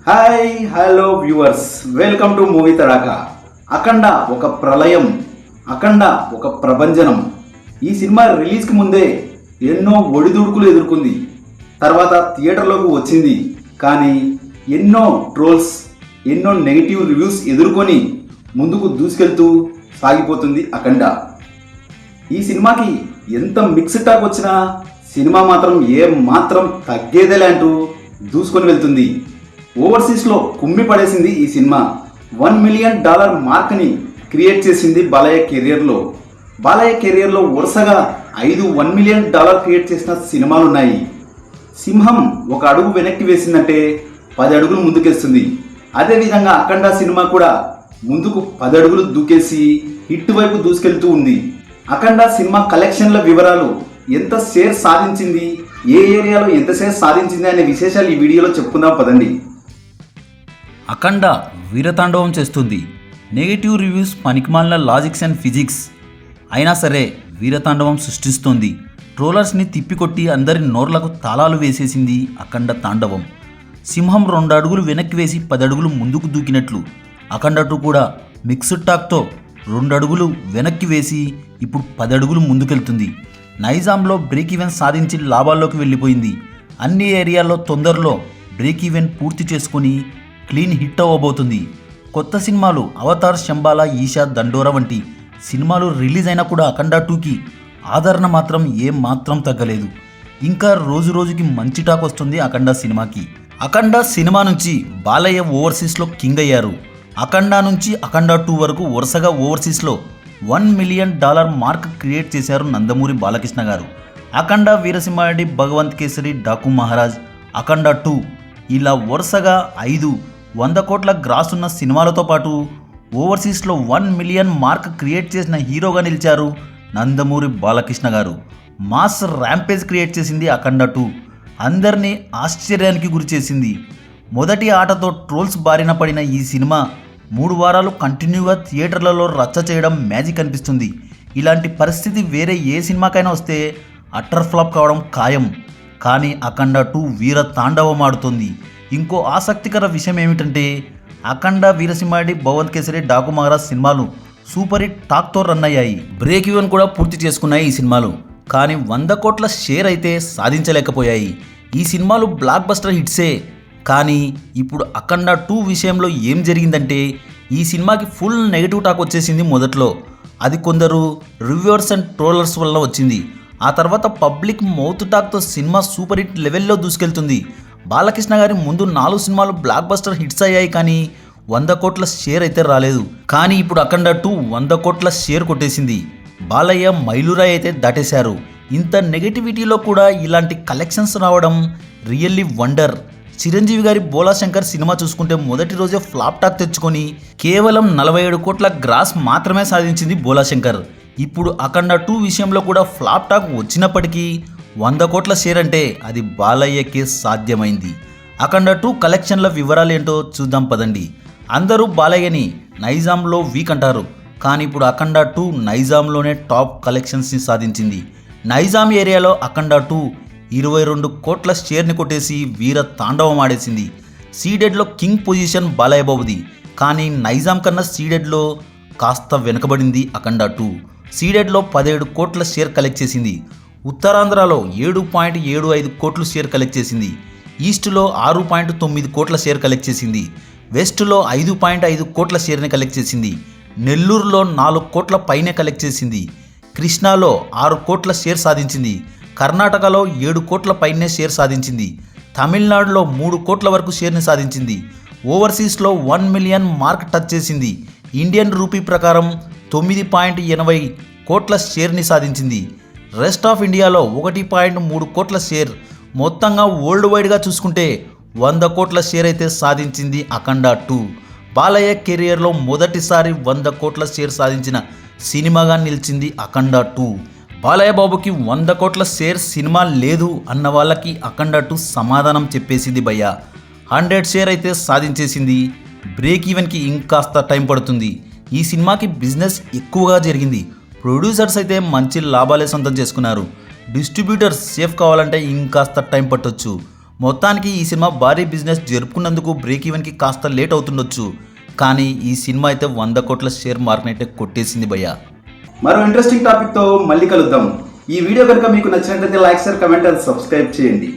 Hi hello viewers, welcome to movie Tadaka. Akhanda ఒక ప్రళయం, అఖండ ఒక ప్రభంజనం. ఈ సినిమా రిలీజ్కి ముందే ఎన్నో ఒడిదుడుకులు ఎదుర్కొంది. తర్వాత థియేటర్లోకి వచ్చింది, కానీ ఎన్నో ట్రోల్స్, ఎన్నో నెగిటివ్ రివ్యూస్ ఎదుర్కొని ముందుకు దూసుకెళ్తూ సాగిపోతుంది అఖండ. ఈ సినిమాకి ఎంత మిక్స్డ్ టాక్ వచ్చినా సినిమా మాత్రం మాత్రం తగ్గేదేలే అంటూ దూసుకొని వెళ్తుంది. ఓవర్సీస్లో కుమ్మి పడేసింది ఈ సినిమా. $1 మిలియన్ మార్క్ని క్రియేట్ చేసింది బాలయ్య కెరియర్లో. బాలయ్య కెరియర్లో వరుసగా 5 $1 మిలియన్ క్రియేట్ చేసిన సినిమాలున్నాయి. సింహం ఒక అడుగు వెనక్కి వేసిందంటే 10 అడుగులు ముందుకేస్తుంది. అదేవిధంగా అఖండ సినిమా కూడా ముందుకు 10 అడుగులు దూకేసి హిట్ వైపు దూసుకెళ్తూ ఉంది. అఖండ సినిమా కలెక్షన్ల వివరాలు, ఎంత షేర్ సాధించింది, ఏ ఏరియాలో ఎంత షేర్ సాధించింది అనే విశేషాలు ఈ వీడియోలో చెప్పుకుందాం పదండి. అఖండ వీరతాండవం చేస్తుంది. నెగిటివ్ రివ్యూస్, పనికిమాలిన లాజిక్స్ అండ్ ఫిజిక్స్ అయినా సరే వీరతాండవం సృష్టిస్తోంది. ట్రోలర్స్ని తిప్పికొట్టి అందరి నోర్లకు తాళాలు వేసేసింది అఖండ తాండవం. సింహం 2 అడుగులు వెనక్కి వేసి 10 అడుగులు ముందుకు దూకినట్లు అఖండ 2 కూడా మిక్స్డ్ టాక్తో 2 అడుగులు వెనక్కి వేసి ఇప్పుడు 10 అడుగులు ముందుకెళ్తుంది. నైజాంలో బ్రేక్ ఈవెన్ సాధించి లాభాల్లోకి వెళ్ళిపోయింది. అన్ని ఏరియాల్లో తొందరలో బ్రేక్ ఈవెన్ పూర్తి చేసుకుని క్లీన్ హిట్ అవ్వబోతుంది. కొత్త సినిమాలు అవతార్, శంబాలా, ఈషా, దండోరా వంటి సినిమాలు రిలీజ్ అయినా కూడా అఖండ 2కి ఆదరణ మాత్రం మాత్రం తగ్గలేదు. ఇంకా రోజు రోజుకి మంచి టాక్ వస్తుంది అఖండ సినిమాకి. అఖండ సినిమా నుంచి బాలయ్య ఓవర్సీస్లో కింగ్ అయ్యారు. అఖండ నుంచి అఖండ 2 వరకు వరుసగా ఓవర్సీస్లో $1 మిలియన్ మార్క్ క్రియేట్ చేశారు నందమూరి బాలకృష్ణ గారు. అఖండ, వీరసింహారెడ్డి, భగవంత్ కేసరి, డాకు మహారాజ్, అఖండ 2 ఇలా వరుసగా 5 100 కోట్ల గ్రాస్ ఉన్న సినిమాలతో పాటు ఓవర్సీస్లో $1 మిలియన్ మార్క్ క్రియేట్ చేసిన హీరోగా నిలిచారు నందమూరి బాలకృష్ణ గారు. మాస్ ర్యాంపేజ్ క్రియేట్ చేసింది అఖండ 2. అందరినీ ఆశ్చర్యానికి గురి చేసింది. మొదటి ఆటతో ట్రోల్స్ బారిన పడిన ఈ సినిమా 3 వారాలు కంటిన్యూగా థియేటర్లలో రచ్చ చేయడం మ్యాజిక్ అనిపిస్తుంది. ఇలాంటి పరిస్థితి వేరే ఏ సినిమాకైనా వస్తే అట్టర్ ఫ్లాప్ కావడం ఖాయం. కానీ అఖండ 2 వీర తాండవం ఆడుతుంది. ఇంకో ఆసక్తికర విషయం ఏమిటంటే అఖండ, వీరసింహారెడ్డి, భగవంత్ కేసరి, డాకు మహారాజ్ సినిమాలు సూపర్ హిట్ టాక్తో రన్ అయ్యాయి. బ్రేక్ ఈవెన్ కూడా పూర్తి చేసుకున్నాయి ఈ సినిమాలు. కానీ 100 కోట్ల షేర్ అయితే సాధించలేకపోయాయి. ఈ సినిమాలు బ్లాక్ బస్టర్ హిట్సే. కానీ ఇప్పుడు అఖండ 2 విషయంలో ఏం జరిగిందంటే ఈ సినిమాకి ఫుల్ నెగిటివ్ టాక్ వచ్చేసింది మొదట్లో. అది కొందరు రివ్యూవర్స్ అండ్ ట్రోలర్స్ వల్ల వచ్చింది. ఆ తర్వాత పబ్లిక్ మౌత్ టాక్తో సినిమా సూపర్ హిట్ లెవెల్లో దూసుకెళ్తుంది. బాలకృష్ణ గారి ముందు 4 సినిమాలు బ్లాక్ బస్టర్ హిట్స్ అయ్యాయి, కానీ 100 కోట్ల షేర్ అయితే రాలేదు. కానీ ఇప్పుడు అఖండ 2 100 కోట్ల షేర్ కొట్టేసింది. బాలయ్య, మైలురాయ్ అయితే దాటేశారు. ఇంత నెగటివిటీలో కూడా ఇలాంటి కలెక్షన్స్ రావడం రియల్లీ వండర్. చిరంజీవి గారి బోలా శంకర్ సినిమా చూసుకుంటే మొదటి రోజే ఫ్లాప్ టాక్ తెచ్చుకొని కేవలం 47 కోట్ల గ్రాస్ మాత్రమే సాధించింది బోలా శంకర్. ఇప్పుడు అఖండ 2 విషయంలో కూడా ఫ్లాప్ టాక్ వచ్చినప్పటికీ 100 కోట్ల షేర్ అంటే అది బాలయ్యకే సాధ్యమైంది. అఖండ 2 కలెక్షన్ల వివరాలు ఏంటో చూద్దాం పదండి. అందరూ బాలయ్యని నైజాంలో వీక్ అంటారు, కానీ ఇప్పుడు అఖండ 2 నైజాంలోనే టాప్ కలెక్షన్స్ని సాధించింది. నైజాం ఏరియాలో అఖండ 2 22 కోట్ల షేర్ని కొట్టేసి వీర తాండవం ఆడేసింది. సీడెడ్లో కింగ్ పొజిషన్ బాలయ్య బాబుది, కానీ నైజాం కన్నా సీడెడ్లో కాస్త వెనుకబడింది అఖండ 2. సీడెడ్లో 17 కోట్ల షేర్ కలెక్ట్ చేసింది. ఉత్తరాంధ్రలో 7.75 కోట్లు షేర్ కలెక్ట్ చేసింది. ఈస్ట్లో 6.9 కోట్ల షేర్ కలెక్ట్ చేసింది. వెస్ట్లో 5.5 కోట్ల షేర్ని కలెక్ట్ చేసింది. నెల్లూరులో 4 కోట్ల పైనే కలెక్ట్ చేసింది. కృష్ణాలో 6 కోట్ల షేర్ సాధించింది. కర్ణాటకలో 7 కోట్ల పైనే షేర్ సాధించింది. తమిళనాడులో 3 కోట్ల వరకు షేర్ని సాధించింది. ఓవర్సీస్లో $1 మిలియన్ మార్క్ టచ్ చేసింది. ఇండియన్ రూపీ ప్రకారం 9.80 కోట్ల షేర్ని సాధించింది. రెస్ట్ ఆఫ్ ఇండియాలో 1.3 కోట్ల షేర్. మొత్తంగా వరల్డ్ వైడ్గా చూసుకుంటే 100 కోట్ల షేర్ అయితే సాధించింది అఖండ 2. బాలయ్య కెరియర్లో మొదటిసారి 100 కోట్ల షేర్ సాధించిన సినిమాగా నిలిచింది అఖండ 2. బాలయ్య బాబుకి 100 కోట్ల షేర్ సినిమా లేదు అన్న వాళ్ళకి అఖండ 2 సమాధానం చెప్పేసింది భయ్య. 100 షేర్ అయితే సాధించేసింది. బ్రేక్ ఈవెన్కి ఇంకాస్త టైం పడుతుంది. ఈ సినిమాకి బిజినెస్ ఎక్కువగా జరిగింది. ప్రొడ్యూసర్స్ అయితే మంచి లాభాలే సొంతం చేసుకున్నారు. డిస్ట్రిబ్యూటర్స్ సేఫ్ కావాలంటే ఇంకాస్త టైం పట్టొచ్చు. మొత్తానికి ఈ సినిమా భారీ బిజినెస్ జరుపుకున్నందుకు బ్రేక్ ఈవెన్కి కాస్త లేట్ అవుతుండొచ్చు, కానీ ఈ సినిమా అయితే 100 కోట్ల షేర్ మార్కెట్ అయితే కొట్టేసింది భయ్యా. మరో ఇంట్రెస్టింగ్ టాపిక్తో మళ్ళీ కలుద్దాం. ఈ వీడియో కనుక మీకు నచ్చినట్లయితే like, share, comment and subscribe చేయండి.